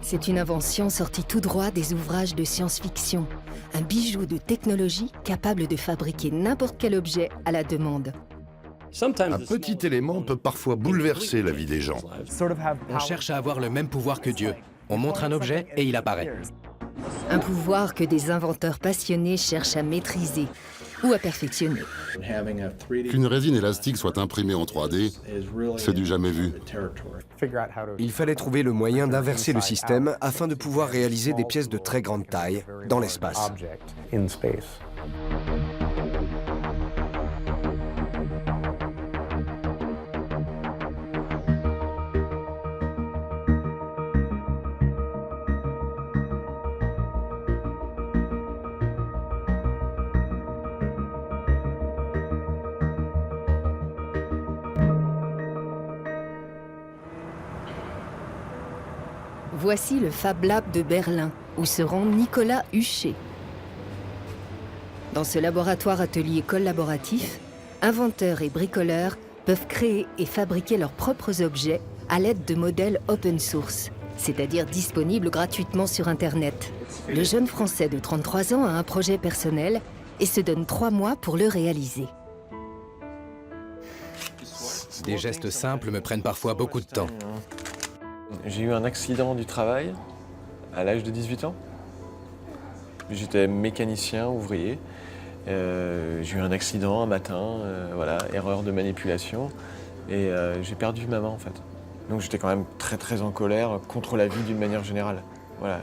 C'est une invention sortie tout droit des ouvrages de science-fiction. Un bijou de technologie capable de fabriquer n'importe quel objet à la demande. Un petit élément peut parfois bouleverser la vie des gens. On cherche à avoir le même pouvoir que Dieu. On montre un objet et il apparaît. Un pouvoir que des inventeurs passionnés cherchent à maîtriser ou à perfectionner. Qu'une résine élastique soit imprimée en 3D, c'est du jamais vu. Il fallait trouver le moyen d'inverser le système afin de pouvoir réaliser des pièces de très grande taille dans l'espace. Voici le Fab Lab de Berlin, où se rend Nicolas Huchet. Dans ce laboratoire-atelier collaboratif, inventeurs et bricoleurs peuvent créer et fabriquer leurs propres objets à l'aide de modèles open source, c'est-à-dire disponibles gratuitement sur Internet. Le jeune Français de 33 ans a un projet personnel et se donne 3 mois pour le réaliser. Des gestes simples me prennent parfois beaucoup de temps. J'ai eu un accident du travail à l'âge de 18 ans. J'étais mécanicien, ouvrier. J'ai eu un accident un matin, voilà, erreur de manipulation. Et j'ai perdu ma main en fait. Donc j'étais quand même très en colère contre la vie d'une manière générale. Voilà,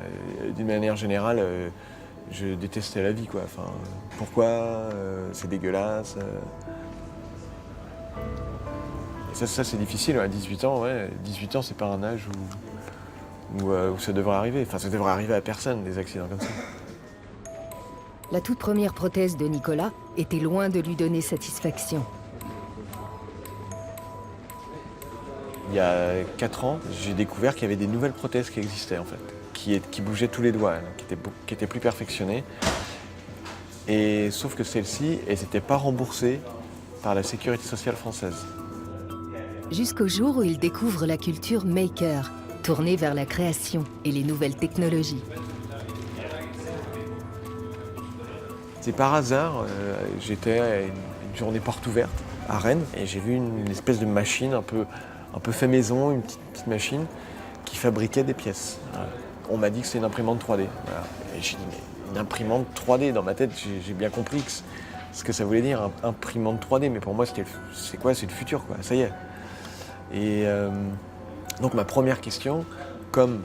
d'une manière générale, je détestais la vie quoi. Enfin, pourquoi c'est dégueulasse. Et ça c'est difficile, à 18 ans, ouais. 18 ans, c'est pas un âge où ça devrait arriver. Enfin, ça devrait arriver à personne, des accidents comme ça. La toute première prothèse de Nicolas était loin de lui donner satisfaction. Il y a 4 ans, j'ai découvert qu'il y avait des nouvelles prothèses qui existaient, en fait, qui bougeaient tous les doigts, qui étaient plus perfectionnées. Et sauf que celles-ci, elles n'étaient pas remboursées par la Sécurité sociale française. Jusqu'au jour où il découvre la culture maker, tournée vers la création et les nouvelles technologies. C'est par hasard, j'étais à une journée porte ouverte à Rennes et j'ai vu une espèce de machine un peu fait maison, une petite machine qui fabriquait des pièces. On m'a dit que c'est une imprimante 3D. Voilà. Et j'ai dit, mais une imprimante 3D, dans ma tête, j'ai bien compris ce que ça voulait dire, imprimante 3D, mais pour moi, c'est quoi? C'est le futur, quoi. Ça y est. Et donc ma première question, comme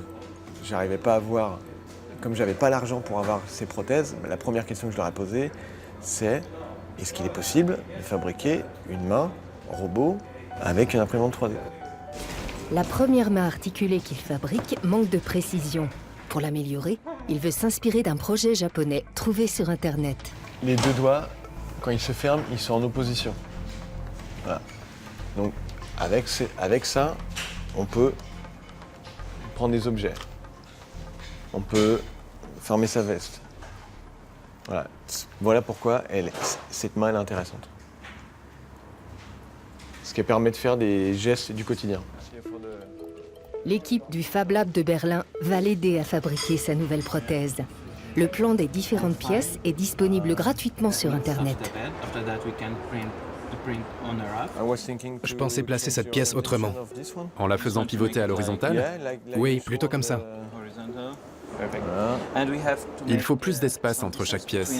j'avais pas l'argent pour avoir ces prothèses, la première question que je leur ai posée, c'est est-ce qu'il est possible de fabriquer une main robot avec une imprimante 3D? La première main articulée qu'il fabrique manque de précision. Pour l'améliorer, il veut s'inspirer d'un projet japonais trouvé sur Internet. Les 2 doigts, quand ils se ferment, ils sont en opposition. Voilà. Donc avec ça, on peut prendre des objets. On peut fermer sa veste. Voilà pourquoi cette main est intéressante. Ce qui permet de faire des gestes du quotidien. L'équipe du Fab Lab de Berlin va l'aider à fabriquer sa nouvelle prothèse. Le plan des différentes pièces est disponible gratuitement sur Internet. Je pensais placer cette pièce autrement. En la faisant pivoter à l'horizontale? Oui, plutôt comme ça. Il faut plus d'espace entre chaque pièce.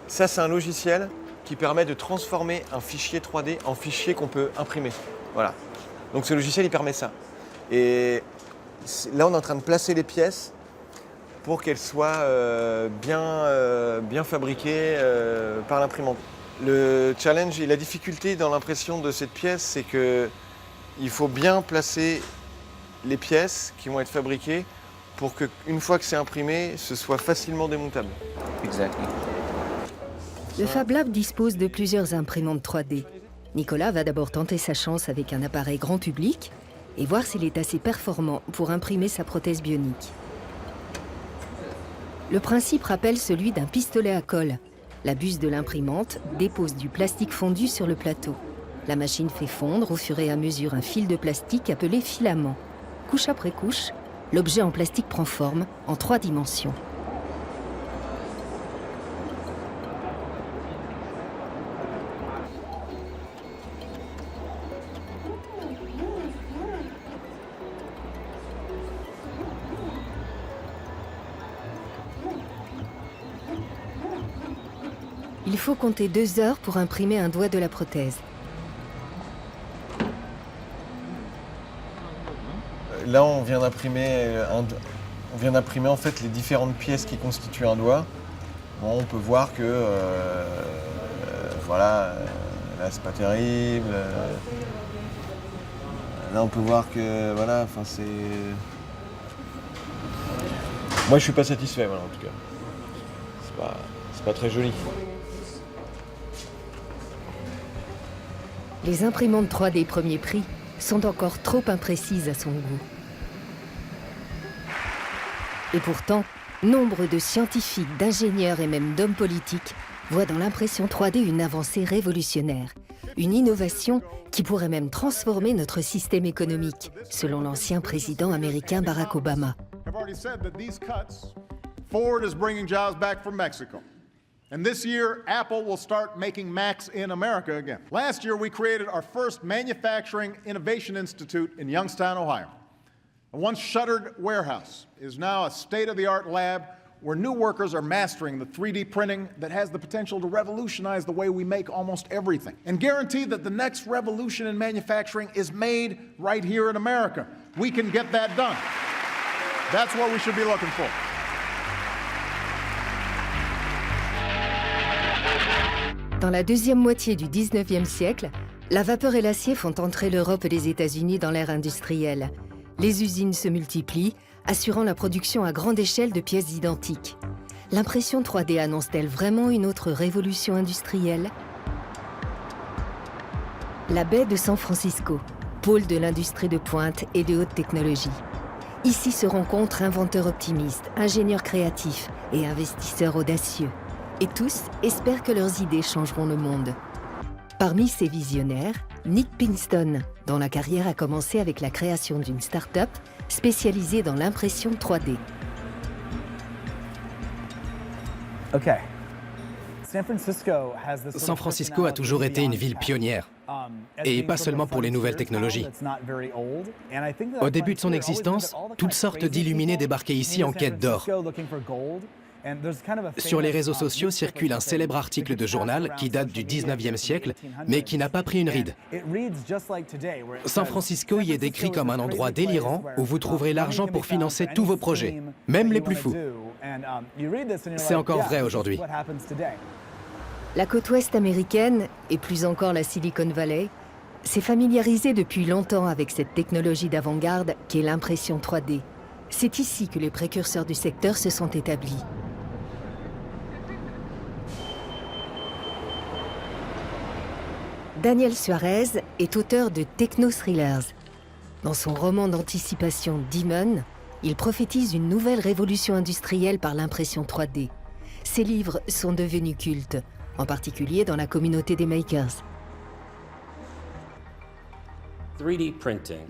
Ça, c'est un logiciel qui permet de transformer un fichier 3D en fichier qu'on peut imprimer. Voilà. Donc ce logiciel, il permet ça. Et là, on est en train de placer les pièces pour qu'elles soient bien fabriquées par l'imprimante. Le challenge et la difficulté dans l'impression de cette pièce, c'est qu'il faut bien placer les pièces qui vont être fabriquées pour qu'une fois que c'est imprimé, ce soit facilement démontable. Le Fab Lab dispose de plusieurs imprimantes 3D. Nicolas va d'abord tenter sa chance avec un appareil grand public et voir s'il est assez performant pour imprimer sa prothèse bionique. Le principe rappelle celui d'un pistolet à colle. La buse de l'imprimante dépose du plastique fondu sur le plateau. La machine fait fondre au fur et à mesure un fil de plastique appelé filament. Couche après couche, l'objet en plastique prend forme en 3 dimensions. Il faut compter 2 heures pour imprimer un doigt de la prothèse. Là, on vient d'imprimer en fait les différentes pièces qui constituent un doigt. Bon, on peut voir que voilà, là c'est pas terrible. Là, on peut voir que voilà, enfin c'est. Moi, je suis pas satisfait, voilà, en tout cas. C'est pas très joli. Les imprimantes 3D premier prix sont encore trop imprécises à son goût. Et pourtant, nombre de scientifiques, d'ingénieurs et même d'hommes politiques voient dans l'impression 3D une avancée révolutionnaire. Une innovation qui pourrait même transformer notre système économique, selon l'ancien président américain Barack Obama. Ford is bringing jobs back from Mexico. And this year, Apple will start making Macs in America again. Last year, we created our first Manufacturing Innovation Institute in Youngstown, Ohio. A once shuttered warehouse is now a state-of-the-art lab where new workers are mastering the 3D printing that has the potential to revolutionize the way we make almost everything and guarantee that the next revolution in manufacturing is made right here in America. We can get that done. That's what we should be looking for. Dans la deuxième moitié du 19e siècle, la vapeur et l'acier font entrer l'Europe et les États-Unis dans l'ère industrielle. Les usines se multiplient, assurant la production à grande échelle de pièces identiques. L'impression 3D annonce-t-elle vraiment une autre révolution industrielle? La baie de San Francisco, pôle de l'industrie de pointe et de haute technologie. Ici se rencontrent inventeurs optimistes, ingénieurs créatifs et investisseurs audacieux. Et tous espèrent que leurs idées changeront le monde. Parmi ces visionnaires, Nick Pinston, dont la carrière a commencé avec la création d'une start-up spécialisée dans l'impression 3D. San Francisco a toujours été une ville pionnière, et pas seulement pour les nouvelles technologies. Au début de son existence, toutes sortes d'illuminés débarquaient ici en quête d'or. Sur les réseaux sociaux circule un célèbre article de journal qui date du 19e siècle, mais qui n'a pas pris une ride. San Francisco y est décrit comme un endroit délirant où vous trouverez l'argent pour financer tous vos projets, même les plus fous. C'est encore vrai aujourd'hui. La côte ouest américaine, et plus encore la Silicon Valley, s'est familiarisée depuis longtemps avec cette technologie d'avant-garde qu'est l'impression 3D. C'est ici que les précurseurs du secteur se sont établis. Daniel Suarez est auteur de techno-thrillers. Dans son roman d'anticipation Demon, il prophétise une nouvelle révolution industrielle par l'impression 3D. Ses livres sont devenus cultes, en particulier dans la communauté des makers.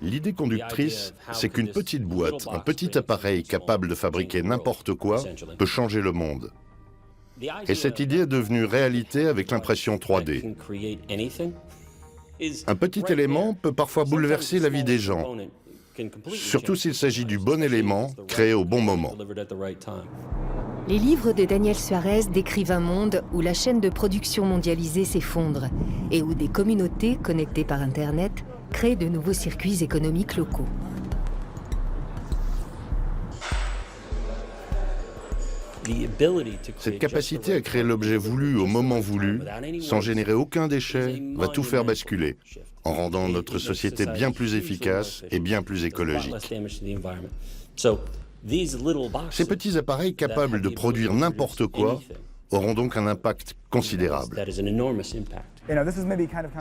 L'idée conductrice, c'est qu'une petite boîte, un petit appareil capable de fabriquer n'importe quoi, peut changer le monde. Et cette idée est devenue réalité avec l'impression 3D. Un petit élément peut parfois bouleverser la vie des gens, surtout s'il s'agit du bon élément créé au bon moment. Les livres de Daniel Suarez décrivent un monde où la chaîne de production mondialisée s'effondre et où des communautés connectées par Internet créent de nouveaux circuits économiques locaux. Cette capacité à créer l'objet voulu au moment voulu, sans générer aucun déchet, va tout faire basculer, en rendant notre société bien plus efficace et bien plus écologique. Ces petits appareils capables de produire n'importe quoi auront donc un impact considérable.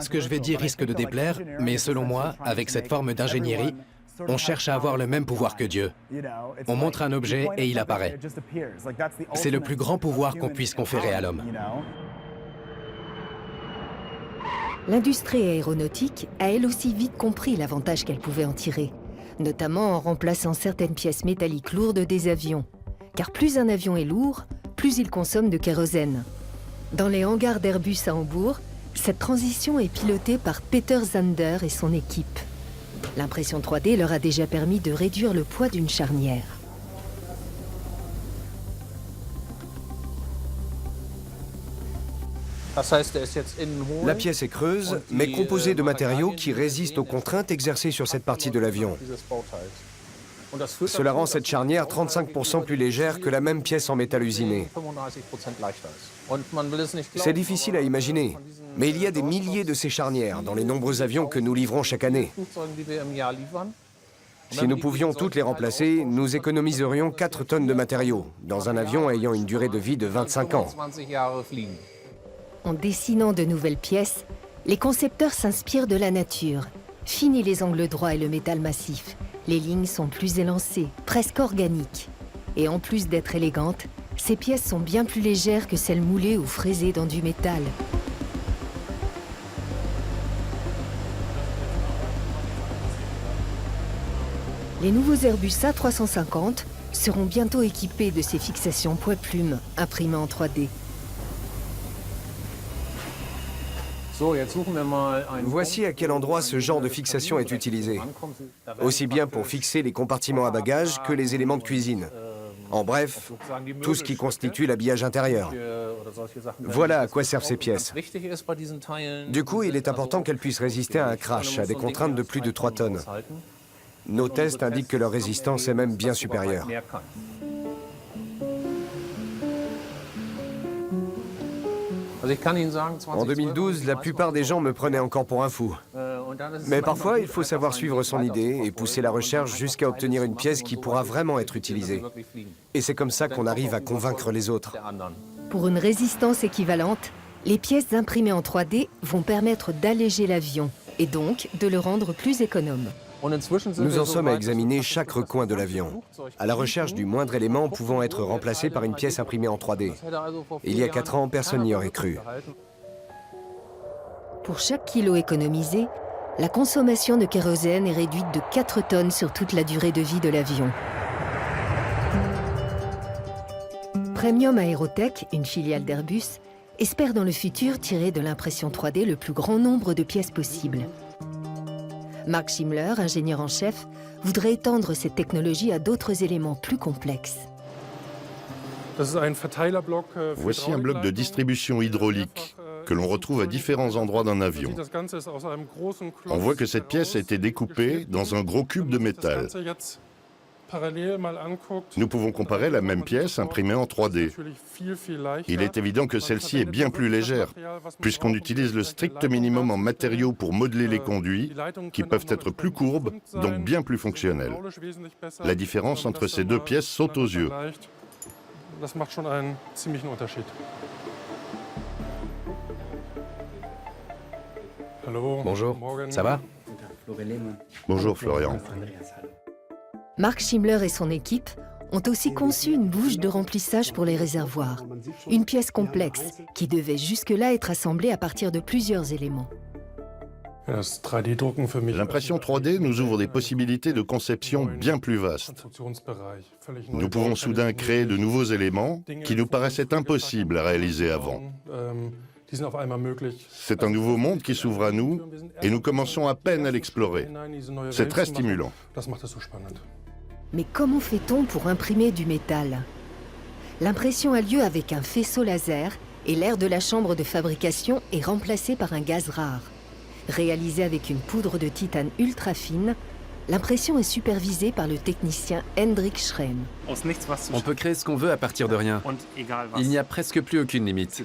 Ce que je vais dire risque de déplaire, mais selon moi, avec cette forme d'ingénierie, on cherche à avoir le même pouvoir que Dieu. On montre un objet et il apparaît. C'est le plus grand pouvoir qu'on puisse conférer à l'homme. L'industrie aéronautique a elle aussi vite compris l'avantage qu'elle pouvait en tirer. notamment en remplaçant certaines pièces métalliques lourdes des avions. Car plus un avion est lourd, plus il consomme de kérosène. Dans les hangars d'Airbus à Hambourg, cette transition est pilotée par Peter Zander et son équipe. L'impression 3D leur a déjà permis de réduire le poids d'une charnière. La pièce est creuse, mais composée de matériaux qui résistent aux contraintes exercées sur cette partie de l'avion. Cela rend cette charnière 35% plus légère que la même pièce en métal usiné. C'est difficile à imaginer, mais il y a des milliers de ces charnières dans les nombreux avions que nous livrons chaque année. Si nous pouvions toutes les remplacer, nous économiserions 4 tonnes de matériaux, dans un avion ayant une durée de vie de 25 ans. En dessinant de nouvelles pièces, les concepteurs s'inspirent de la nature. Fini les angles droits et le métal massif. Les lignes sont plus élancées, presque organiques. Et en plus d'être élégantes, ces pièces sont bien plus légères que celles moulées ou fraisées dans du métal. Les nouveaux Airbus A350 seront bientôt équipés de ces fixations poids-plumes imprimées en 3D. Voici à quel endroit ce genre de fixation est utilisé. Aussi bien pour fixer les compartiments à bagages que les éléments de cuisine. En bref, tout ce qui constitue l'habillage intérieur. Voilà à quoi servent ces pièces. Du coup, il est important qu'elles puissent résister à un crash, à des contraintes de plus de 3 tonnes. Nos tests indiquent que leur résistance est même bien supérieure. En 2012, la plupart des gens me prenaient encore pour un fou. Mais parfois, il faut savoir suivre son idée et pousser la recherche jusqu'à obtenir une pièce qui pourra vraiment être utilisée. Et c'est comme ça qu'on arrive à convaincre les autres. Pour une résistance équivalente, les pièces imprimées en 3D vont permettre d'alléger l'avion et donc de le rendre plus économe. Nous en sommes à examiner chaque recoin de l'avion, à la recherche du moindre élément pouvant être remplacé par une pièce imprimée en 3D. Il y a 4 ans, personne n'y aurait cru. Pour chaque kilo économisé, la consommation de kérosène est réduite de 4 tonnes sur toute la durée de vie de l'avion. Premium Aerotech, une filiale d'Airbus, espère dans le futur tirer de l'impression 3D le plus grand nombre de pièces possible. Mark Schimler, ingénieur en chef, voudrait étendre cette technologie à d'autres éléments plus complexes. Voici un bloc de distribution hydraulique que l'on retrouve à différents endroits d'un avion. On voit que cette pièce a été découpée dans un gros cube de métal. Nous pouvons comparer la même pièce imprimée en 3D. Il est évident que celle-ci est bien plus légère, puisqu'on utilise le strict minimum en matériaux pour modeler les conduits, qui peuvent être plus courbes, donc bien plus fonctionnels. La différence entre ces deux pièces saute aux yeux. Bonjour, ça va? Bonjour Florian. Mark Schimler et son équipe ont aussi conçu une bouche de remplissage pour les réservoirs. Une pièce complexe qui devait jusque-là être assemblée à partir de plusieurs éléments. L'impression 3D nous ouvre des possibilités de conception bien plus vastes. Nous pouvons soudain créer de nouveaux éléments qui nous paraissaient impossibles à réaliser avant. C'est un nouveau monde qui s'ouvre à nous et nous commençons à peine à l'explorer. C'est très stimulant. Mais comment fait-on pour imprimer du métal? L'impression a lieu avec un faisceau laser et l'air de la chambre de fabrication est remplacé par un gaz rare. Réalisé avec une poudre de titane ultra fine, l'impression est supervisée par le technicien Hendrik Schrem. On peut créer ce qu'on veut à partir de rien. Il n'y a presque plus aucune limite.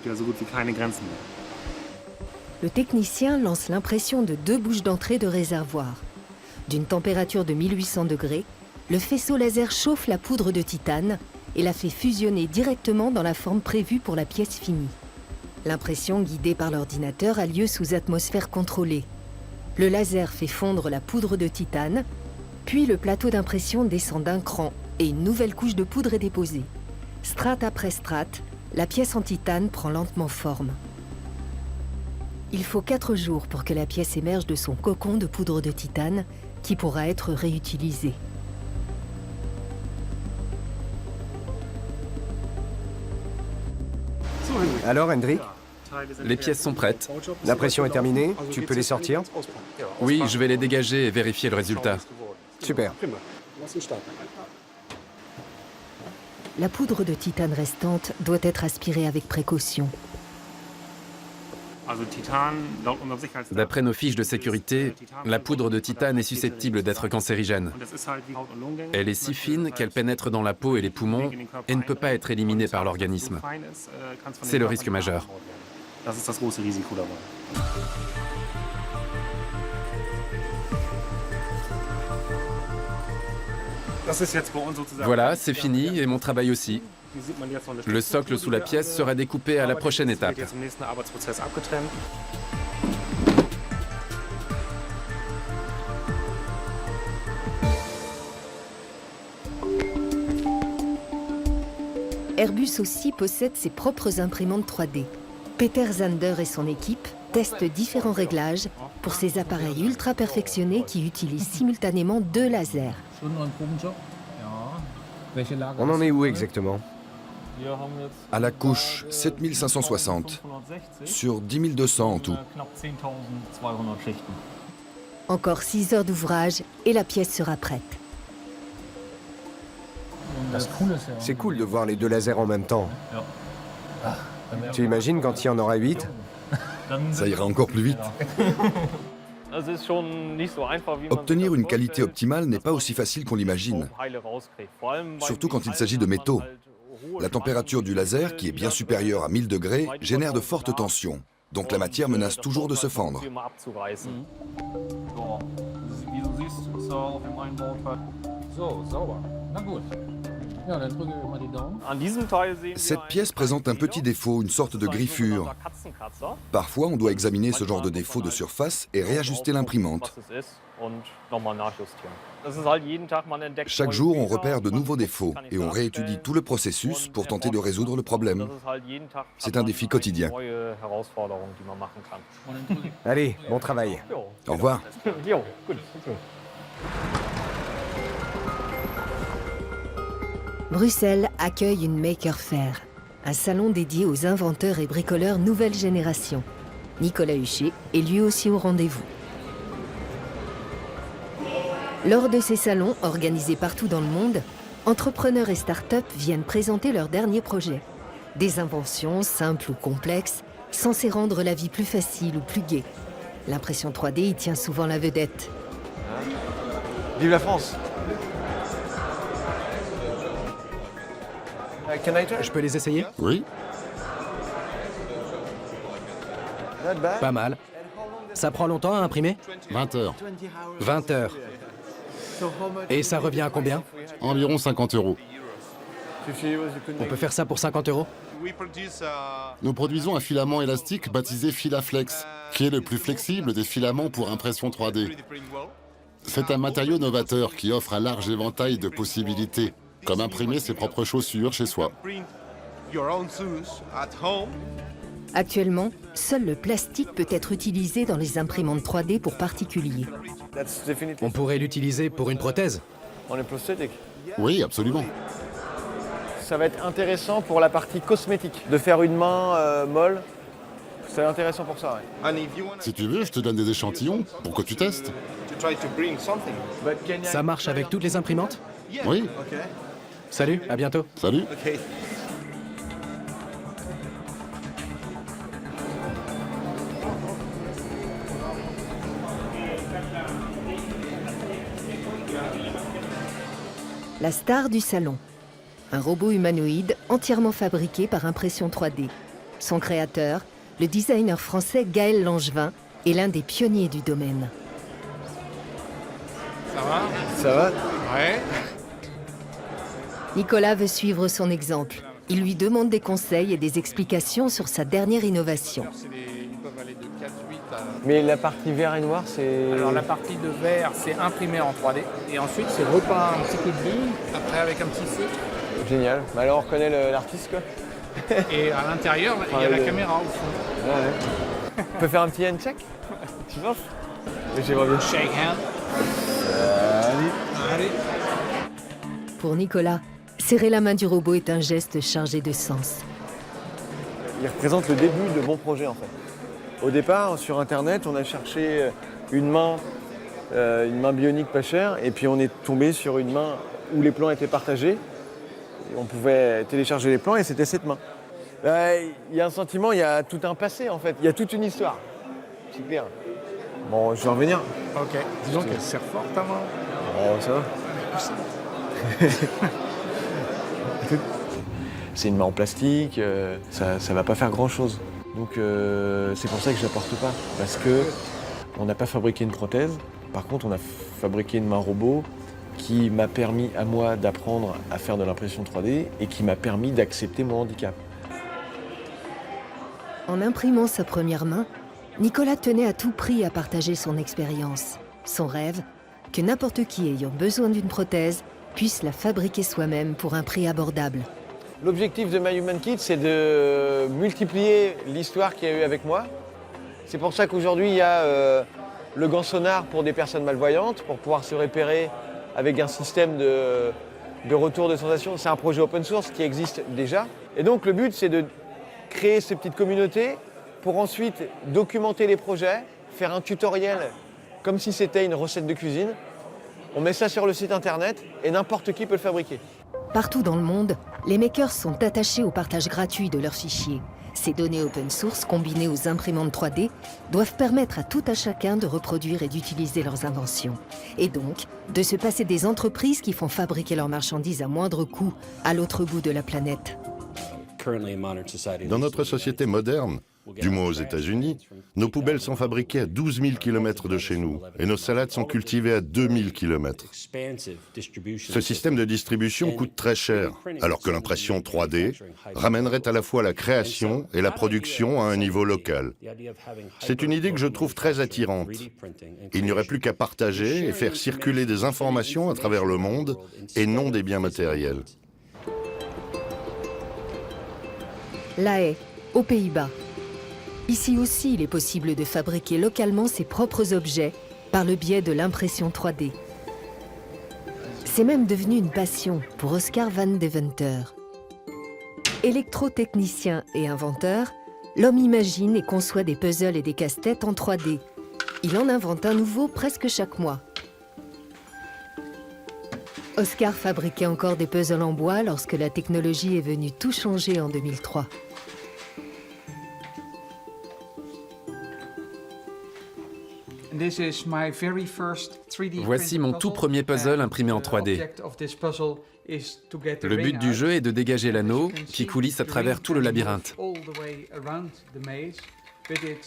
Le technicien lance l'impression de 2 bouches d'entrée de réservoir. D'une température de 1800 degrés, le faisceau laser chauffe la poudre de titane et la fait fusionner directement dans la forme prévue pour la pièce finie. L'impression guidée par l'ordinateur a lieu sous atmosphère contrôlée. Le laser fait fondre la poudre de titane, puis le plateau d'impression descend d'un cran et une nouvelle couche de poudre est déposée. Strate après strate, la pièce en titane prend lentement forme. Il faut 4 jours pour que la pièce émerge de son cocon de poudre de titane, qui pourra être réutilisé. Alors, Hendrik, Les pièces sont prêtes. la pression est terminée, tu peux les sortir? Oui, je vais les dégager et vérifier le résultat. Super. La poudre de titane restante doit être aspirée avec précaution. D'après nos fiches de sécurité, la poudre de titane est susceptible d'être cancérigène. Elle est si fine qu'elle pénètre dans la peau et les poumons et ne peut pas être éliminée par l'organisme. C'est le risque majeur. Voilà, c'est fini et mon travail aussi. Le socle sous la pièce sera découpé à la prochaine étape. Airbus aussi possède ses propres imprimantes 3D. Peter Zander et son équipe testent différents réglages pour ces appareils ultra perfectionnés qui utilisent simultanément 2 lasers. On en est où exactement? À la couche 7560 sur 10 200 en tout. Encore 6 heures d'ouvrage et la pièce sera prête. C'est cool de voir les 2 lasers en même temps. Tu imagines quand il y en aura 8? Ça ira encore plus vite. Obtenir une qualité optimale n'est pas aussi facile qu'on l'imagine, surtout quand il s'agit de métaux. La température du laser, qui est bien supérieure à 1000 degrés, génère de fortes tensions, donc la matière menace toujours de se fendre. Cette pièce présente un petit défaut, une sorte de griffure. Parfois, on doit examiner ce genre de défaut de surface et réajuster l'imprimante. Chaque jour, on repère de nouveaux défauts et on réétudie tout le processus pour tenter de résoudre le problème. C'est un défi quotidien. Allez, bon travail. Au revoir. Bruxelles accueille une Maker Faire, un salon dédié aux inventeurs et bricoleurs nouvelle génération. Nicolas Huchet est lui aussi au rendez-vous. Lors de ces salons, organisés partout dans le monde, entrepreneurs et start-up viennent présenter leurs derniers projets. Des inventions, simples ou complexes, censées rendre la vie plus facile ou plus gaie. L'impression 3D y tient souvent la vedette. Vive la France! Je peux les essayer? Oui. Pas mal. Ça prend longtemps à imprimer? 20 heures. 20 heures. Et ça revient à combien? Environ 50 €. On peut faire ça pour 50 €? Nous produisons un filament élastique baptisé Filaflex, qui est le plus flexible des filaments pour impression 3D. C'est un matériau novateur qui offre un large éventail de possibilités, comme imprimer ses propres chaussures chez soi. Actuellement, seul le plastique peut être utilisé dans les imprimantes 3D pour particuliers. On pourrait l'utiliser pour une prothèse? Oui, absolument. Ça va être intéressant pour la partie cosmétique, de faire une main molle. C'est intéressant pour ça, ouais. Si tu veux, je te donne des échantillons pour que tu testes. Ça marche avec toutes les imprimantes? Oui, Salut, à bientôt. salut. La star du salon. Un robot humanoïde entièrement fabriqué par impression 3D. Son créateur, le designer français Gaël Langevin, est l'un des pionniers du domaine. Ça va? Ouais. Nicolas veut suivre son exemple. Il lui demande des conseils et des explications sur sa dernière innovation. Ils peuvent aller de 4,8 à... Mais la partie vert et noir, c'est... Alors la partie de verre, c'est imprimé en 3D. Et ensuite, c'est repeint un petit coup de bille, après avec un petit feu. Génial. Mais alors, on reconnaît l'artiste, quoi. Et à l'intérieur, il y a la caméra au fond. Ouais. On peut faire un petit handshake? Tu penses? J'aimerais bien. Shake hand. Pour Nicolas, serrer la main du robot est un geste chargé de sens. Il représente le début de mon projet en fait. Au départ, sur Internet, on a cherché une main bionique pas chère, et puis on est tombé sur une main où les plans étaient partagés. On pouvait télécharger les plans et c'était cette main. Il y a un sentiment, il y a tout un passé en fait, il y a toute une histoire. C'est clair. Bon, je vais en venir. Ok, disons qu'elle sert fort ta main. Oh, ça va. C'est une main en plastique, ça va pas faire grand chose. Donc c'est pour ça que je n'apporte pas. Parce que on n'a pas fabriqué une prothèse, par contre on a fabriqué une main robot qui m'a permis à moi d'apprendre à faire de l'impression 3D et qui m'a permis d'accepter mon handicap. En imprimant sa première main, Nicolas tenait à tout prix à partager son expérience, son rêve, que n'importe qui ayant besoin d'une prothèse puisse la fabriquer soi-même pour un prix abordable. L'objectif de My Human Kit, c'est de multiplier l'histoire qu'il y a eu avec moi. C'est pour ça qu'aujourd'hui, il y a le gant sonar pour des personnes malvoyantes, pour pouvoir se repérer avec un système de retour de sensation. C'est un projet open source qui existe déjà. Et donc le but, c'est de créer ces petites communautés pour ensuite documenter les projets, faire un tutoriel comme si c'était une recette de cuisine. On met ça sur le site internet et n'importe qui peut le fabriquer. Partout dans le monde, les makers sont attachés au partage gratuit de leurs fichiers. Ces données open source combinées aux imprimantes 3D doivent permettre à tout un chacun de reproduire et d'utiliser leurs inventions. Et donc, de se passer des entreprises qui font fabriquer leurs marchandises à moindre coût à l'autre bout de la planète. Dans notre société moderne, du moins aux États-Unis, nos poubelles sont fabriquées à 12 000 km de chez nous et nos salades sont cultivées à 2000 km. Ce système de distribution coûte très cher, alors que l'impression 3D ramènerait à la fois la création et la production à un niveau local. C'est une idée que je trouve très attirante. Il n'y aurait plus qu'à partager et faire circuler des informations à travers le monde et non des biens matériels. La Haye, aux Pays-Bas. Ici aussi, il est possible de fabriquer localement ses propres objets par le biais de l'impression 3D. C'est même devenu une passion pour Oscar Van Deventer. Électrotechnicien et inventeur, l'homme imagine et conçoit des puzzles et des casse-têtes en 3D. Il en invente un nouveau presque chaque mois. Oscar fabriquait encore des puzzles en bois lorsque la technologie est venue tout changer en 2003. Voici mon tout premier puzzle imprimé en 3D. Le but du jeu est de dégager l'anneau qui coulisse à travers tout le labyrinthe.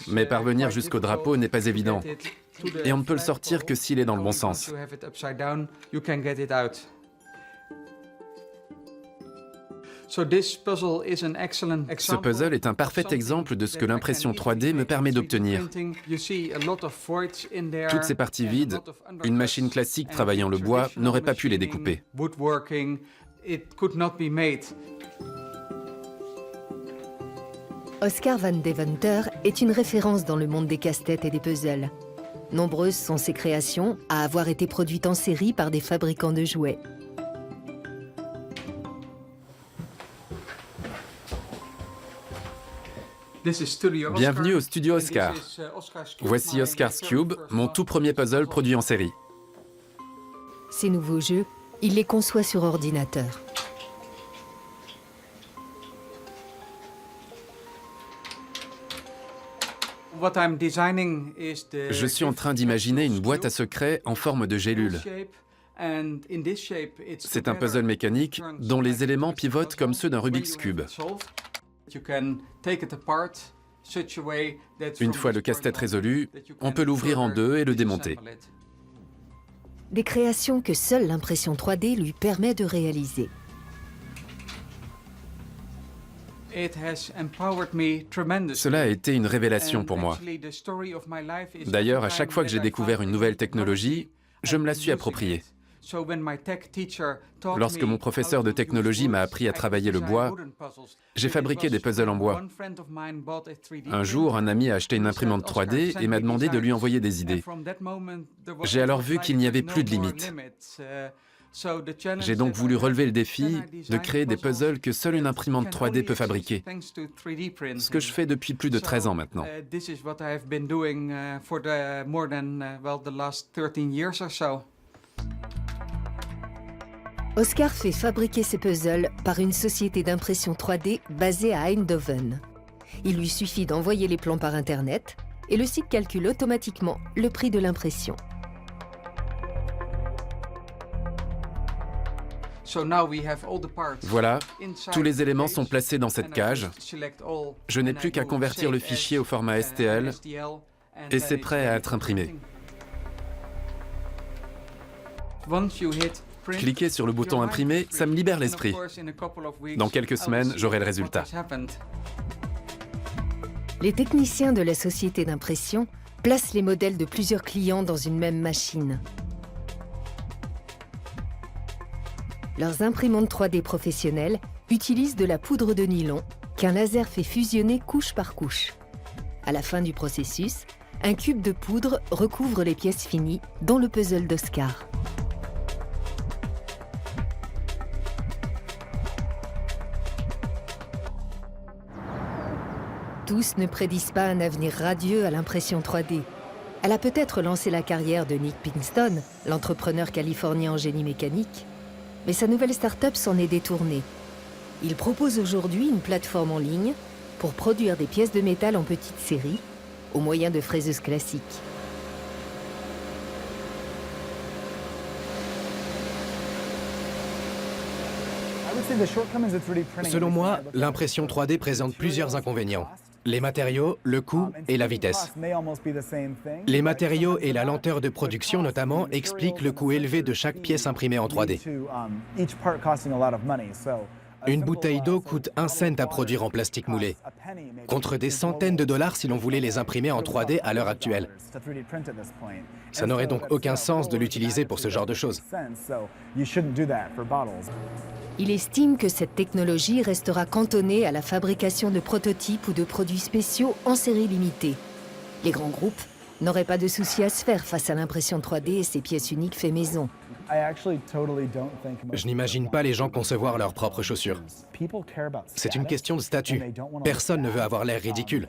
Mais parvenir jusqu'au drapeau n'est pas évident. Et on ne peut le sortir que s'il est dans le bon sens. Ce puzzle est un parfait exemple de ce que l'impression 3D me permet d'obtenir. Toutes ces parties vides, une machine classique travaillant le bois n'aurait pas pu les découper. Oscar Van Deventer est une référence dans le monde des casse-têtes et des puzzles. Nombreuses sont ses créations à avoir été produites en série par des fabricants de jouets. Bienvenue au studio Oscar. Voici Oscar's Cube, mon tout premier puzzle produit en série. Ces nouveaux jeux, il les conçoit sur ordinateur. Je suis en train d'imaginer une boîte à secrets en forme de gélule. C'est un puzzle mécanique dont les éléments pivotent comme ceux d'un Rubik's Cube. Une fois le casse-tête résolu, on peut l'ouvrir en deux et le démonter. Des créations que seule l'impression 3D lui permet de réaliser. Cela a été une révélation pour moi. D'ailleurs, à chaque fois que j'ai découvert une nouvelle technologie, je me la suis appropriée. Lorsque mon professeur de technologie m'a appris à travailler le bois, j'ai fabriqué des puzzles en bois. Un jour, un ami a acheté une imprimante 3D et m'a demandé de lui envoyer des idées. J'ai alors vu qu'il n'y avait plus de limites. J'ai donc voulu relever le défi de créer des puzzles que seule une imprimante 3D peut fabriquer. Ce que je fais depuis plus de 13 ans maintenant. Oscar fait fabriquer ses puzzles par une société d'impression 3D basée à Eindhoven. Il lui suffit d'envoyer les plans par Internet et le site calcule automatiquement le prix de l'impression. Voilà, tous les éléments sont placés dans cette cage. Je n'ai plus qu'à convertir le fichier au format STL et c'est prêt à être imprimé. Cliquer sur le bouton imprimer, ça me libère l'esprit. Dans quelques semaines, j'aurai le résultat. Les techniciens de la société d'impression placent les modèles de plusieurs clients dans une même machine. Leurs imprimantes 3D professionnelles utilisent de la poudre de nylon qu'un laser fait fusionner couche par couche. À la fin du processus, un cube de poudre recouvre les pièces finies, dont le puzzle d'Oscar. Tous ne prédisent pas un avenir radieux à l'impression 3D. Elle a peut-être lancé la carrière de Nick Pinkston, l'entrepreneur californien en génie mécanique, mais sa nouvelle start-up s'en est détournée. Il propose aujourd'hui une plateforme en ligne pour produire des pièces de métal en petite série, au moyen de fraiseuses classiques. Selon moi, l'impression 3D présente plusieurs inconvénients. Les matériaux, le coût et la vitesse. Les matériaux et la lenteur de production notamment expliquent le coût élevé de chaque pièce imprimée en 3D. Une bouteille d'eau coûte 1 cent à produire en plastique moulé, contre des centaines de dollars si l'on voulait les imprimer en 3D à l'heure actuelle. Ça n'aurait donc aucun sens de l'utiliser pour ce genre de choses. Il estime que cette technologie restera cantonnée à la fabrication de prototypes ou de produits spéciaux en série limitée. Les grands groupes n'auraient pas de souci à se faire face à l'impression 3D et ses pièces uniques fait maison. Je n'imagine pas les gens concevoir leurs propres chaussures. C'est une question de statut. Personne ne veut avoir l'air ridicule.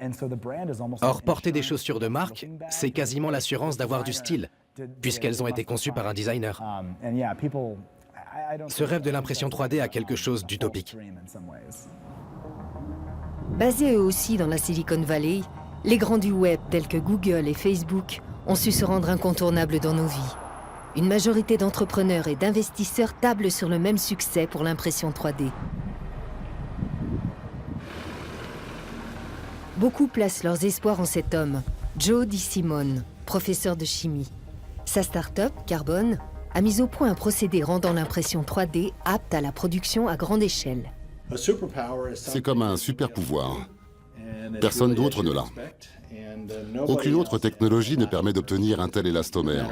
Or, porter des chaussures de marque, c'est quasiment l'assurance d'avoir du style, puisqu'elles ont été conçues par un designer. Ce rêve de l'impression 3D a quelque chose d'utopique. Basés eux aussi dans la Silicon Valley, les grands du web tels que Google et Facebook ont su se rendre incontournables dans nos vies. Une majorité d'entrepreneurs et d'investisseurs tablent sur le même succès pour l'impression 3D. Beaucoup placent leurs espoirs en cet homme, Joe DeSimone, professeur de chimie. Sa start-up, Carbon, a mis au point un procédé rendant l'impression 3D apte à la production à grande échelle. C'est comme un super pouvoir. Personne d'autre ne l'a. Aucune autre technologie ne permet d'obtenir un tel élastomère.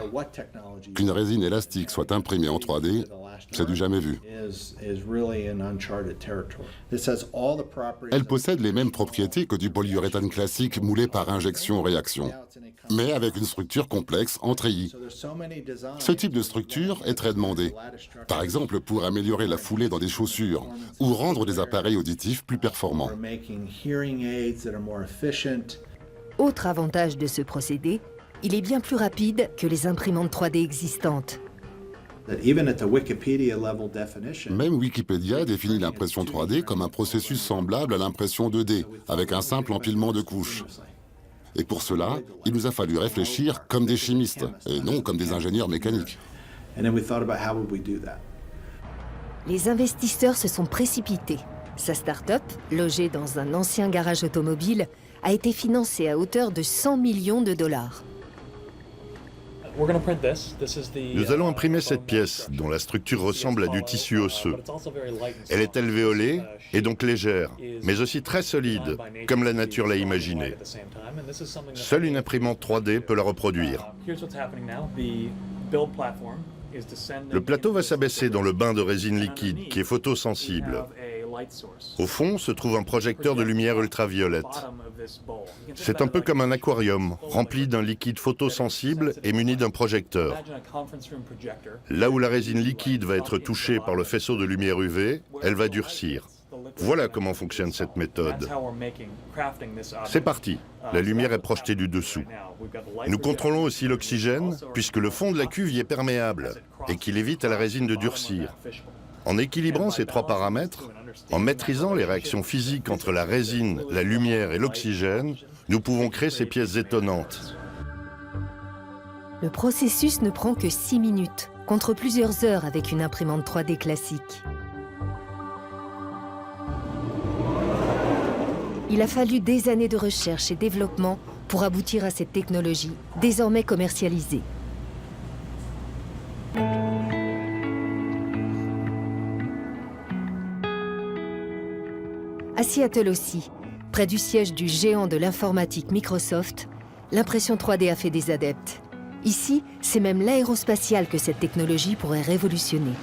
Qu'une résine élastique soit imprimée en 3D, c'est du jamais vu. Elle possède les mêmes propriétés que du polyuréthane classique moulé par injection-réaction, mais avec une structure complexe en treillis. Ce type de structure est très demandé, par exemple pour améliorer la foulée dans des chaussures ou rendre des appareils auditifs plus performants. Autre avantage de ce procédé, il est bien plus rapide que les imprimantes 3D existantes. Même Wikipédia définit l'impression 3D comme un processus semblable à l'impression 2D, avec un simple empilement de couches. Et pour cela, il nous a fallu réfléchir comme des chimistes, et non comme des ingénieurs mécaniques. Les investisseurs se sont précipités. Sa start-up, logée dans un ancien garage automobile, a été financée à hauteur de 100 millions de dollars. Nous allons imprimer cette pièce, dont la structure ressemble à du tissu osseux. Elle est alvéolée et donc légère, mais aussi très solide, comme la nature l'a imaginé. Seule une imprimante 3D peut la reproduire. Le plateau va s'abaisser dans le bain de résine liquide qui est photosensible. Au fond se trouve un projecteur de lumière ultraviolette. C'est un peu comme un aquarium, rempli d'un liquide photosensible et muni d'un projecteur. Là où la résine liquide va être touchée par le faisceau de lumière UV, elle va durcir. Voilà comment fonctionne cette méthode. C'est parti, la lumière est projetée du dessous. Nous contrôlons aussi l'oxygène, puisque le fond de la cuve y est perméable et qu'il évite à la résine de durcir. En équilibrant ces trois paramètres, en maîtrisant les réactions physiques entre la résine, la lumière et l'oxygène, nous pouvons créer ces pièces étonnantes. Le processus ne prend que 6 minutes, contre plusieurs heures avec une imprimante 3D classique. Il a fallu des années de recherche et développement pour aboutir à cette technologie, désormais commercialisée. À Seattle aussi, près du siège du géant de l'informatique Microsoft, l'impression 3D a fait des adeptes. Ici, c'est même l'aérospatiale que cette technologie pourrait révolutionner.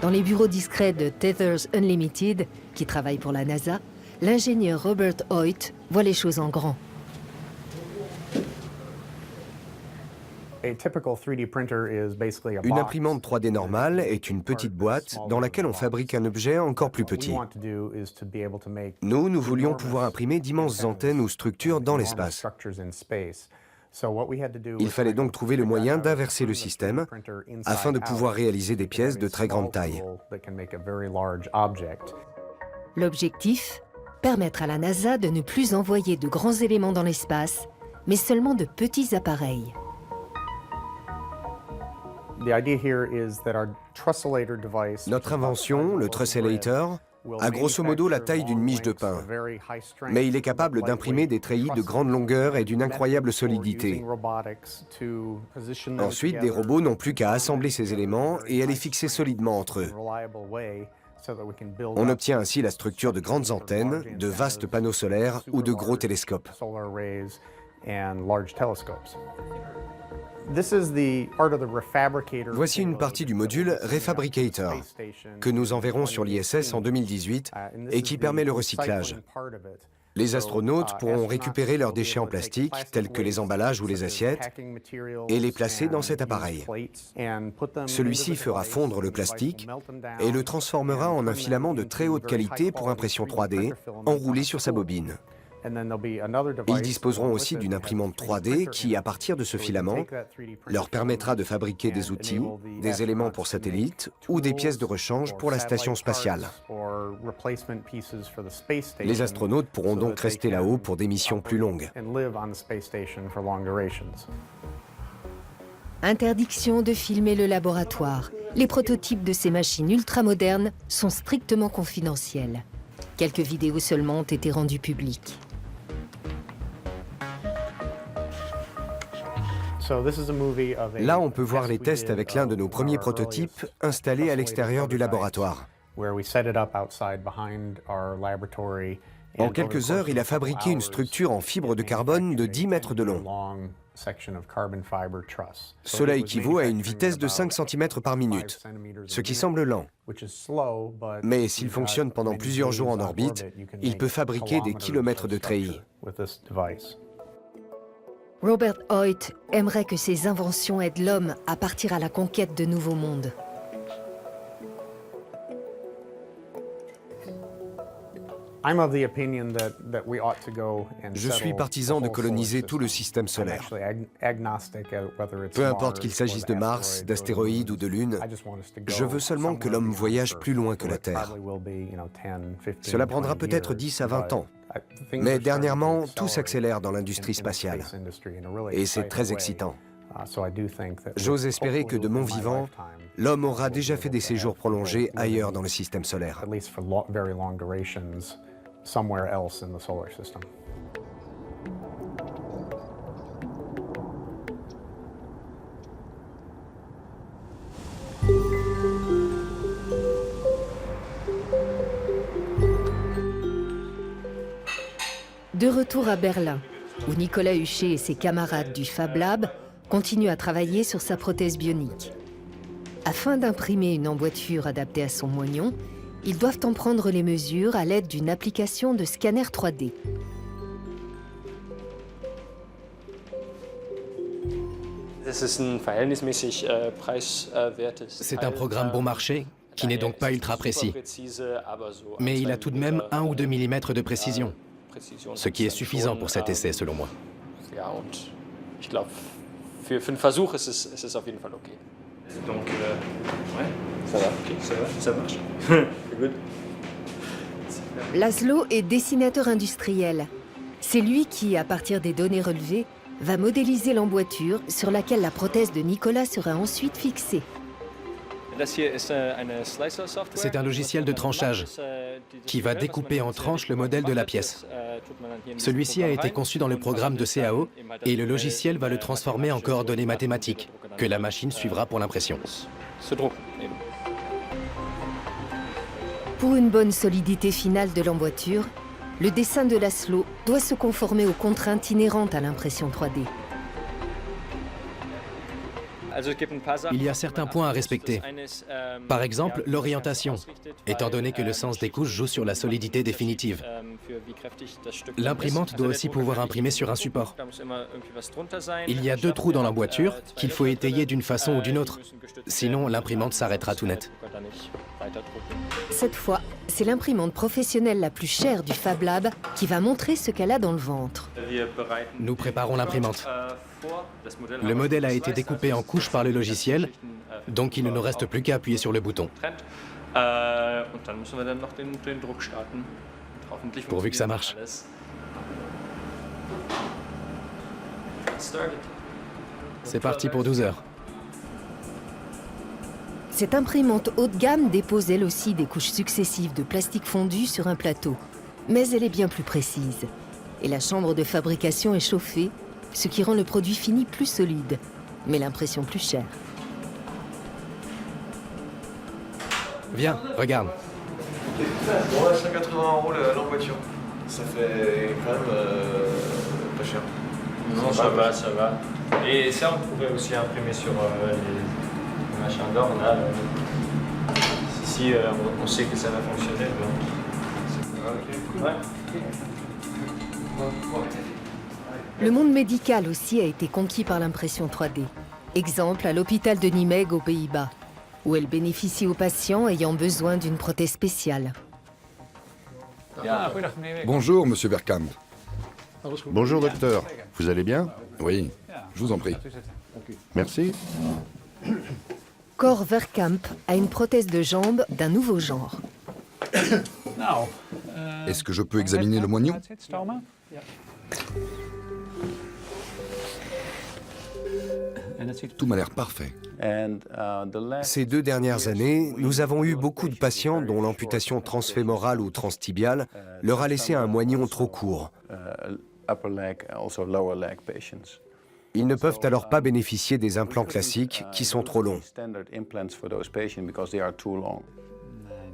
Dans les bureaux discrets de Tethers Unlimited, qui travaille pour la NASA, l'ingénieur Robert Hoyt voit les choses en grand. Une imprimante 3D normale est une petite boîte dans laquelle on fabrique un objet encore plus petit. Nous voulions pouvoir imprimer d'immenses antennes ou structures dans l'espace. Il fallait donc trouver le moyen d'inverser le système afin de pouvoir réaliser des pièces de très grande taille. L'objectif, permettre à la NASA de ne plus envoyer de grands éléments dans l'espace, mais seulement de petits appareils. Notre invention, le Trussellator, a grosso modo la taille d'une miche de pain, mais il est capable d'imprimer des treillis de grande longueur et d'une incroyable solidité. Ensuite, des robots n'ont plus qu'à assembler ces éléments et à les fixer solidement entre eux. On obtient ainsi la structure de grandes antennes, de vastes panneaux solaires ou de gros télescopes. Voici une partie du module Refabricator, que nous enverrons sur l'ISS en 2018 et qui permet le recyclage. Les astronautes pourront récupérer leurs déchets en plastique, tels que les emballages ou les assiettes, et les placer dans cet appareil. Celui-ci fera fondre le plastique et le transformera en un filament de très haute qualité pour impression 3D, enroulé sur sa bobine. Ils disposeront aussi d'une imprimante 3D qui, à partir de ce filament, leur permettra de fabriquer des outils, des éléments pour satellites ou des pièces de rechange pour la station spatiale. Les astronautes pourront donc rester là-haut pour des missions plus longues. Interdiction de filmer le laboratoire. Les prototypes de ces machines ultramodernes sont strictement confidentiels. Quelques vidéos seulement ont été rendues publiques. Là, on peut voir les tests avec l'un de nos premiers prototypes installés à l'extérieur du laboratoire. En quelques heures, il a fabriqué une structure en fibre de carbone de 10 mètres de long. Cela équivaut à une vitesse de 5 cm par minute, ce qui semble lent. Mais s'il fonctionne pendant plusieurs jours en orbite, il peut fabriquer des kilomètres de treillis. Robert Hoyt aimerait que ses inventions aident l'homme à partir à la conquête de nouveaux mondes. Je suis partisan de coloniser tout le système solaire. Peu importe qu'il s'agisse de Mars, d'astéroïdes ou de Lune, je veux seulement que l'homme voyage plus loin que la Terre. Cela prendra peut-être 10 à 20 ans. Mais dernièrement, tout s'accélère dans l'industrie spatiale. Et c'est très excitant. J'ose espérer que de mon vivant, l'homme aura déjà fait des séjours prolongés ailleurs dans le système solaire. De retour à Berlin, où Nicolas Huchet et ses camarades du Fab Lab continuent à travailler sur sa prothèse bionique. Afin d'imprimer une emboîture adaptée à son moignon, ils doivent en prendre les mesures à l'aide d'une application de scanner 3D. C'est un programme bon marché, qui n'est donc pas ultra précis. Mais il a tout de même 1 ou 2 mm de précision, ce qui est suffisant pour cet essai, selon moi. Donc, ouais, ça marche. Good. Laszlo est dessinateur industriel. C'est lui qui, à partir des données relevées, va modéliser l'emboîture sur laquelle la prothèse de Nicolas sera ensuite fixée. C'est un logiciel de tranchage qui va découper en tranches le modèle de la pièce. Celui-ci a été conçu dans le programme de CAO et le logiciel va le transformer en coordonnées mathématiques que la machine suivra pour l'impression. Pour une bonne solidité finale de l'emboîture, le dessin de Laszlo doit se conformer aux contraintes inhérentes à l'impression 3D. Il y a certains points à respecter. Par exemple, l'orientation, étant donné que le sens des couches joue sur la solidité définitive. L'imprimante doit aussi pouvoir imprimer sur un support. Il y a 2 trous dans l'emboîture qu'il faut étayer d'une façon ou d'une autre. Sinon, l'imprimante s'arrêtera tout net. Cette fois, c'est l'imprimante professionnelle la plus chère du Fab Lab qui va montrer ce qu'elle a dans le ventre. Nous préparons l'imprimante. Le modèle a été découpé en couches par le logiciel, donc il ne nous reste plus qu'à appuyer sur le bouton. Pourvu que ça marche. C'est parti pour 12 heures. Cette imprimante haut de gamme dépose elle aussi des couches successives de plastique fondu sur un plateau. Mais elle est bien plus précise. Et la chambre de fabrication est chauffée, ce qui rend le produit fini plus solide, mais l'impression plus chère. Viens, regarde. Bon, 180 € l'emboîture. Ça fait quand même pas cher. Non, ça va. Et ça, on pourrait aussi imprimer sur les machins d'or. Là, si on sait que ça va fonctionner, donc... Ouais. Le monde médical aussi a été conquis par l'impression 3D. Exemple à l'hôpital de Nijmegen aux Pays-Bas, où elle bénéficie aux patients ayant besoin d'une prothèse spéciale. Bonjour, monsieur Verkamp. Bonjour docteur, vous allez bien? Oui, je vous en prie. Merci. Cor Verkamp a une prothèse de jambe d'un nouveau genre. Est-ce que je peux examiner le moignon? Tout m'a l'air parfait. Ces 2 dernières années, nous avons eu beaucoup de patients dont l'amputation transfémorale ou transtibiale leur a laissé un moignon trop court. Ils ne peuvent alors pas bénéficier des implants classiques qui sont trop longs.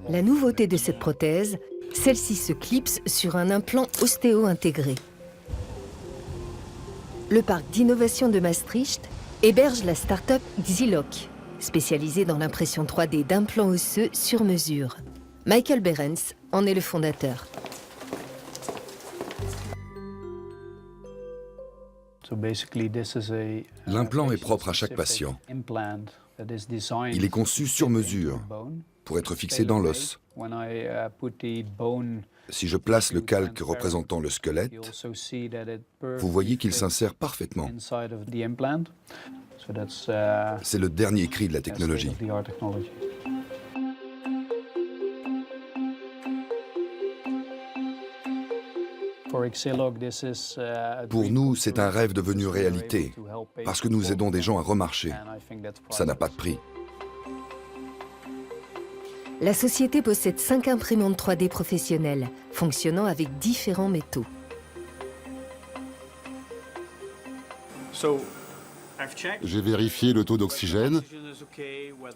La nouveauté de cette prothèse, celle-ci se clipse sur un implant ostéo intégré. Le parc d'innovation de Maastricht héberge la start-up Xiloc, spécialisée dans l'impression 3D d'implants osseux sur mesure. Michael Behrens en est le fondateur. L'implant est propre à chaque patient. Il est conçu sur mesure pour être fixé dans l'os. Si je place le calque représentant le squelette, vous voyez qu'il s'insère parfaitement. C'est le dernier cri de la technologie. Pour nous, c'est un rêve devenu réalité, parce que nous aidons des gens à remarcher. Ça n'a pas de prix. La société possède 5 imprimantes 3D professionnelles, fonctionnant avec différents métaux. J'ai vérifié le taux d'oxygène,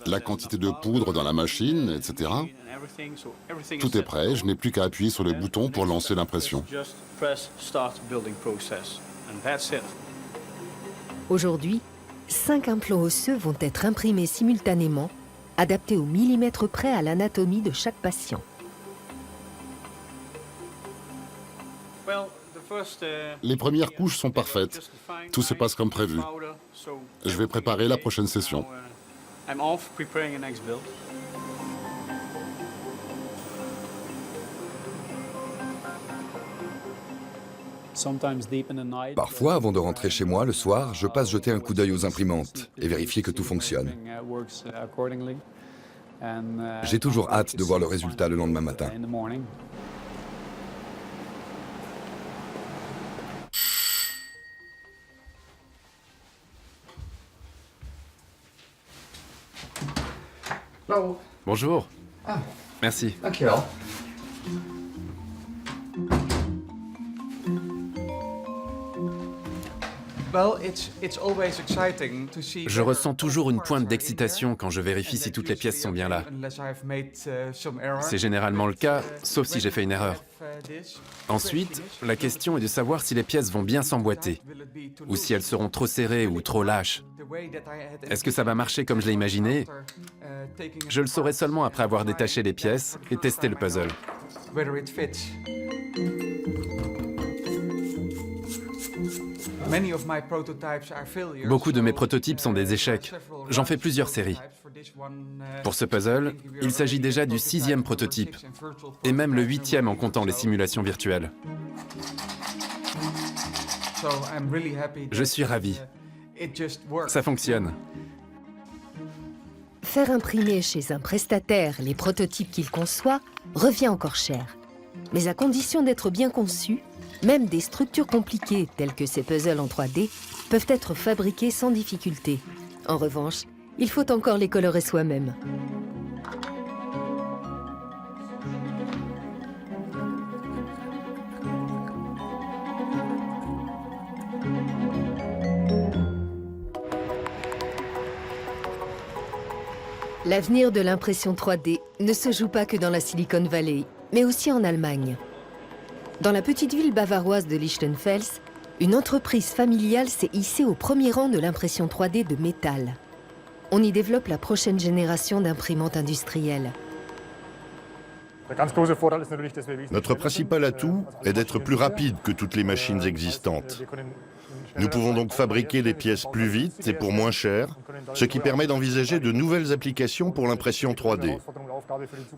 la quantité de poudre dans la machine, etc. Tout est prêt, je n'ai plus qu'à appuyer sur le bouton pour lancer l'impression. Aujourd'hui, 5 implants osseux vont être imprimés simultanément, adaptés au millimètre près à l'anatomie de chaque patient. Les premières couches sont parfaites. Tout se passe comme prévu. Je vais préparer la prochaine session. Parfois, avant de rentrer chez moi le soir, je passe jeter un coup d'œil aux imprimantes et vérifier que tout fonctionne. J'ai toujours hâte de voir le résultat le lendemain matin. Bonjour. Merci. Je ressens toujours une pointe d'excitation quand je vérifie si toutes les pièces sont bien là. C'est généralement le cas, sauf si j'ai fait une erreur. Ensuite, la question est de savoir si les pièces vont bien s'emboîter, ou si elles seront trop serrées ou trop lâches. Est-ce que ça va marcher comme je l'ai imaginé? Je le saurai seulement après avoir détaché les pièces et testé le puzzle. Beaucoup de mes prototypes sont des échecs. J'en fais plusieurs séries. Pour ce puzzle, il s'agit déjà du 6e prototype, et même le 8e en comptant les simulations virtuelles. Je suis ravi. Ça fonctionne. Faire imprimer chez un prestataire les prototypes qu'il conçoit revient encore cher. Mais à condition d'être bien conçus, même des structures compliquées telles que ces puzzles en 3D peuvent être fabriquées sans difficulté. En revanche, il faut encore les colorer soi-même. L'avenir de l'impression 3D ne se joue pas que dans la Silicon Valley, mais aussi en Allemagne. Dans la petite ville bavaroise de Lichtenfels, une entreprise familiale s'est hissée au premier rang de l'impression 3D de métal. On y développe la prochaine génération d'imprimantes industrielles. Notre principal atout est d'être plus rapide que toutes les machines existantes. Nous pouvons donc fabriquer les pièces plus vite et pour moins cher, ce qui permet d'envisager de nouvelles applications pour l'impression 3D.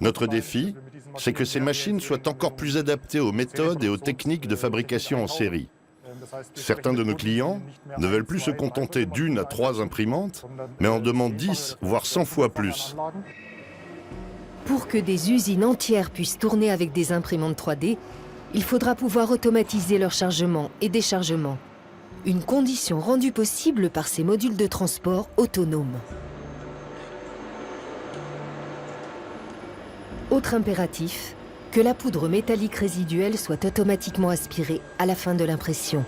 Notre défi, c'est que ces machines soient encore plus adaptées aux méthodes et aux techniques de fabrication en série. Certains de nos clients ne veulent plus se contenter d'1 à 3 imprimantes, mais en demandent 10, voire 100 fois plus. Pour que des usines entières puissent tourner avec des imprimantes 3D, il faudra pouvoir automatiser leur chargement et déchargement. Une condition rendue possible par ces modules de transport autonomes. Autre impératif, que la poudre métallique résiduelle soit automatiquement aspirée à la fin de l'impression.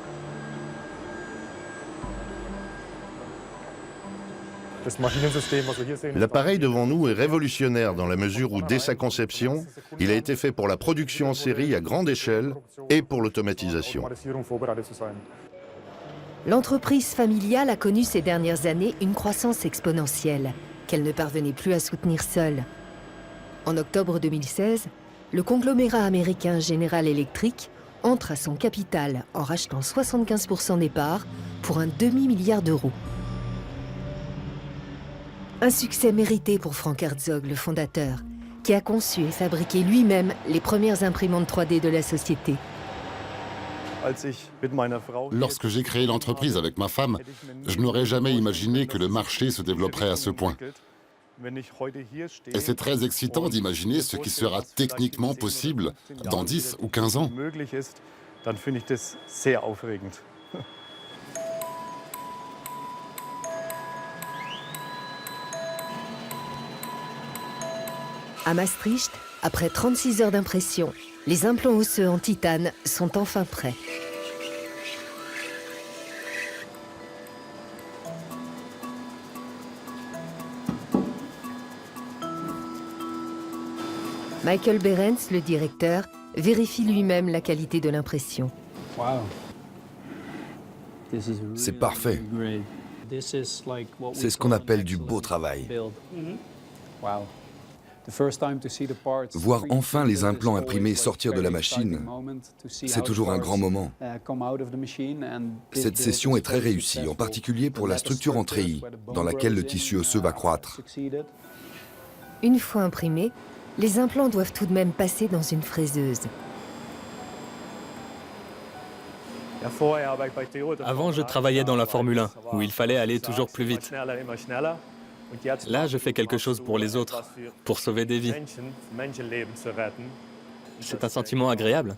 L'appareil devant nous est révolutionnaire dans la mesure où, dès sa conception, il a été fait pour la production en série à grande échelle et pour l'automatisation. L'entreprise familiale a connu ces dernières années une croissance exponentielle, qu'elle ne parvenait plus à soutenir seule. En octobre 2016, le conglomérat américain General Electric entre à son capital en rachetant 75% des parts pour un demi-milliard d'euros. Un succès mérité pour Frank Herzog, le fondateur, qui a conçu et fabriqué lui-même les premières imprimantes 3D de la société. Lorsque j'ai créé l'entreprise avec ma femme, je n'aurais jamais imaginé que le marché se développerait à ce point. Et c'est très excitant d'imaginer ce qui sera techniquement possible dans 10 ou 15 ans. À Maastricht, après 36 heures d'impression, les implants osseux en titane sont enfin prêts. Michael Behrens, le directeur, vérifie lui-même la qualité de l'impression. Wow. C'est parfait. C'est ce qu'on appelle du beau travail. Voir enfin les implants imprimés sortir de la machine, c'est toujours un grand moment. Cette session est très réussie, en particulier pour la structure en treillis, dans laquelle le tissu osseux va croître. Une fois imprimés, les implants doivent tout de même passer dans une fraiseuse. Avant, je travaillais dans la Formule 1, où il fallait aller toujours plus vite. Là, je fais quelque chose pour les autres, pour sauver des vies. C'est un sentiment agréable.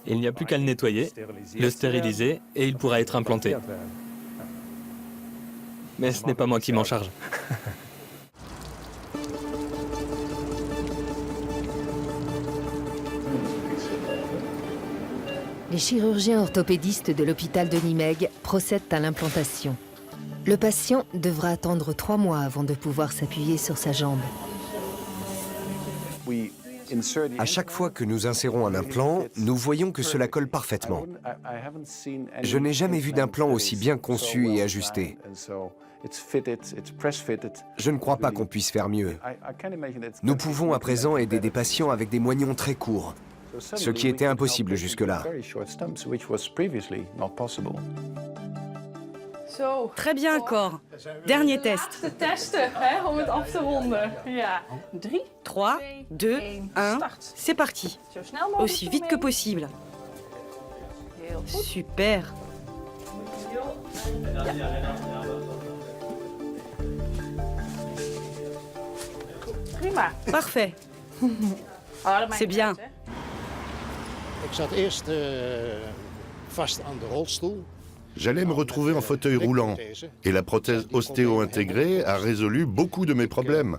Il n'y a plus qu'à le nettoyer, le stériliser, et il pourra être implanté. Mais ce n'est pas moi qui m'en charge. Les chirurgiens orthopédistes de l'hôpital de Nimègue procèdent à l'implantation. Le patient devra attendre 3 mois avant de pouvoir s'appuyer sur sa jambe. À chaque fois que nous insérons un implant, nous voyons que cela colle parfaitement. Je n'ai jamais vu d'implant aussi bien conçu et ajusté. Je ne crois pas qu'on puisse faire mieux. Nous pouvons à présent aider des patients avec des moignons très courts, ce qui était impossible jusque-là. Très bien, Cor. Dernier test. 3, 2, 1, c'est parti. Aussi vite que possible. Super. Parfait. C'est bien. J'allais me retrouver en fauteuil roulant, et la prothèse ostéo-intégrée a résolu beaucoup de mes problèmes.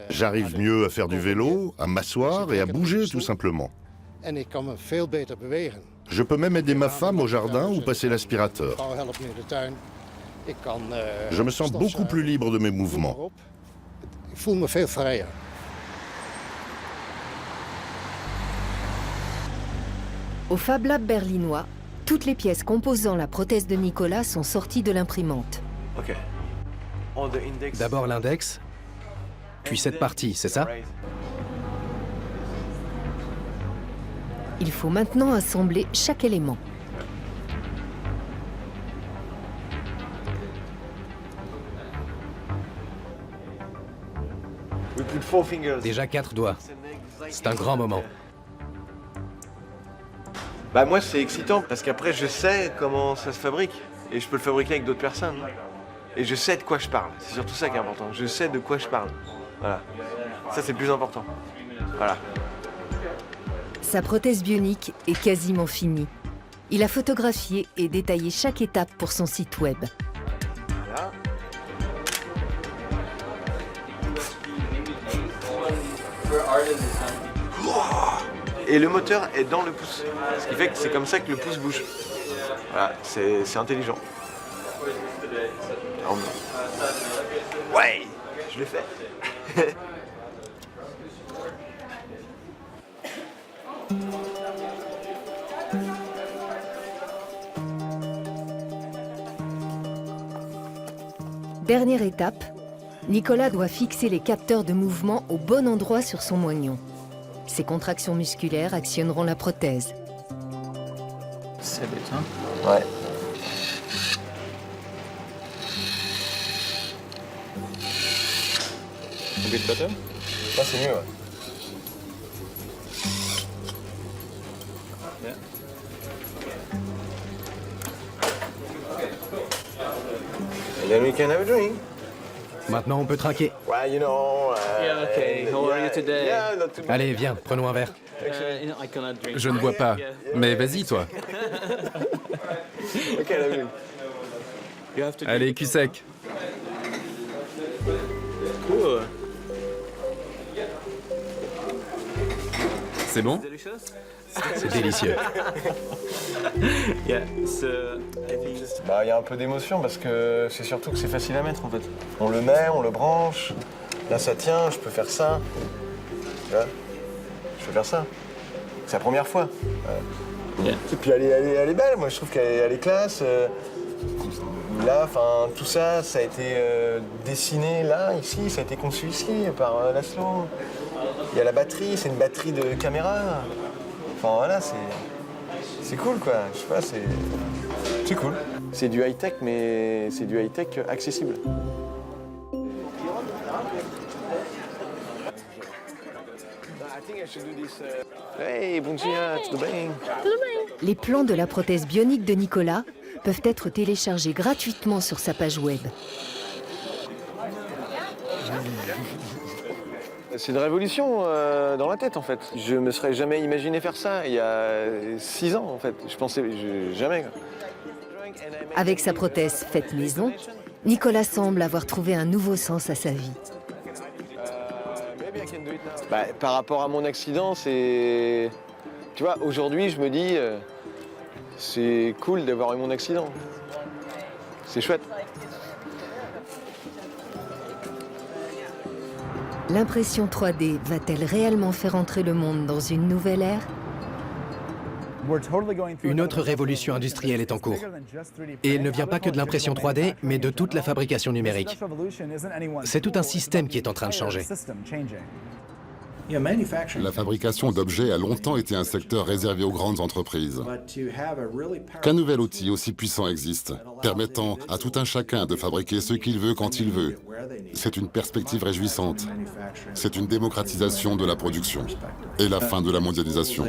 J'arrive mieux à faire du vélo, à m'asseoir et à bouger tout simplement. Je peux même aider ma femme au jardin ou passer l'aspirateur. Je me sens beaucoup plus libre de mes mouvements. Au Fab Lab berlinois, toutes les pièces composant la prothèse de Nicolas sont sorties de l'imprimante. D'abord l'index, puis cette partie, c'est ça? Il faut maintenant assembler chaque élément. Déjà 4 doigts. C'est un grand moment. Bah moi c'est excitant parce qu'après je sais comment ça se fabrique et je peux le fabriquer avec d'autres personnes. Et je sais de quoi je parle, c'est surtout ça qui est important. Je sais de quoi je parle. Voilà. Ça c'est le plus important. Voilà. Sa prothèse bionique est quasiment finie. Il a photographié et détaillé chaque étape pour son site web. Voilà. Et le moteur est dans le pouce. Ce qui fait que c'est comme ça que le pouce bouge. Voilà, c'est intelligent. Ouais, je l'ai fait. Dernière étape, Nicolas doit fixer les capteurs de mouvement au bon endroit sur son moignon. Ces contractions musculaires actionneront la prothèse. C'est bête, hein? Ouais. Un bit better? Là c'est mieux, ouais. And then we can have a drink. Maintenant, on peut trinquer. Well, you know, Yeah, okay. How are you today? Yeah, not too bad. Allez, viens, prenons un verre. I cannot drink. Je ne bois pas. Mais vas-y, toi. Ok, la vue. You have to Allez, cul sec. Cool. C'est bon? C'est délicieux. Yeah, so I think Bah, il y a un peu d'émotion parce que c'est surtout que c'est facile à mettre en fait. On le met, on le branche. Là, ça tient, je peux faire ça. Tu vois? je vais faire ça. C'est la première fois. Et puis elle est belle, moi je trouve qu'elle est classe. Là, enfin, tout ça, ça a été dessiné là, ici, ça a été conçu ici par Laszlo. Il y a la batterie, c'est une batterie de caméra. Enfin voilà, c'est cool quoi, je sais pas, c'est cool. C'est du high-tech, mais c'est du high-tech accessible. Hey, bon dia, tudo bem? Les plans de la prothèse bionique de Nicolas peuvent être téléchargés gratuitement sur sa page web. C'est une révolution dans la tête en fait. Je me serais jamais imaginé faire ça il y a 6 ans en fait. Je pensais jamais. Avec sa prothèse faite maison, Nicolas semble avoir trouvé un nouveau sens à sa vie. Par rapport à mon accident, c'est... Tu vois, aujourd'hui, je me dis, c'est cool d'avoir eu mon accident. C'est chouette. L'impression 3D va-t-elle réellement faire entrer le monde dans une nouvelle ère ? Une autre révolution industrielle est en cours. Et elle ne vient pas que de l'impression 3D, mais de toute la fabrication numérique. C'est tout un système qui est en train de changer. La fabrication d'objets a longtemps été un secteur réservé aux grandes entreprises. Qu'un nouvel outil aussi puissant existe, permettant à tout un chacun de fabriquer ce qu'il veut quand il veut, c'est une perspective réjouissante. C'est une démocratisation de la production et la fin de la mondialisation.